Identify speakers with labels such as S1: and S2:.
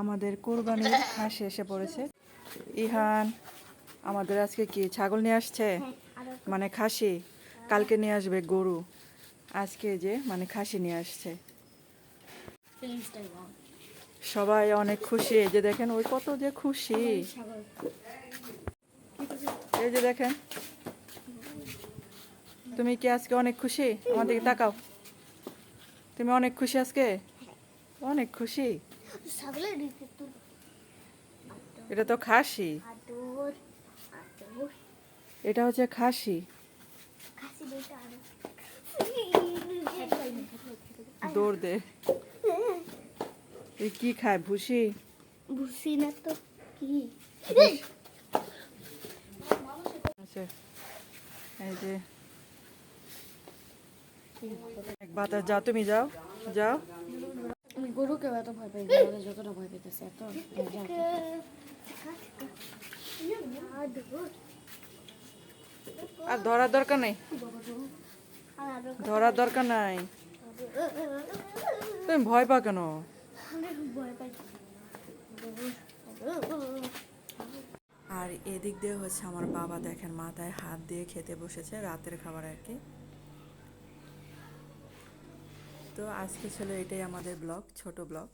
S1: আমাদের কোরবানির হাঁস এসে পড়েছে। ইহান আমাদের আজকে কি ছাগল নিয়ে আসছে, মানে খাসি। কালকে নিয়ে আসবে গরু, আজকে যে মানে খাসি নিয়ে আসছে। সবাই অনেক খুশি। এই যে দেখেন ওই কত যে খুশি, এই যে দেখেন। তুমি কি আজকে অনেক খুশি? আমার দিকে তাকাও। তুমি অনেক খুশি আজকে? অনেক খুশি। এটা তো খাসি, এটা হচ্ছে খাসি। দৌড় দে। এই কি খায়? ভুসি?
S2: ভুসি না তো কি?
S1: আচ্ছা, এই যে বাতাস। যাও, তুমি যাও, যাও।
S2: আমি গরুকে এত ভয় পাই, যতটা ভয় পেতেছে এত।
S1: আর ধরার দরকার নেই, ধরার দরকার নাই। তুমি ভয় পাও কেন? আর এদিক দিয়ে হচ্ছে আমার বাবা, দেখেন মাথায় হাত দিয়ে খেতে বসেছে রাতের খাবার আর কি। তো আজকে ছিল এটাই আমাদের ব্লগ, ছোট ব্লগ।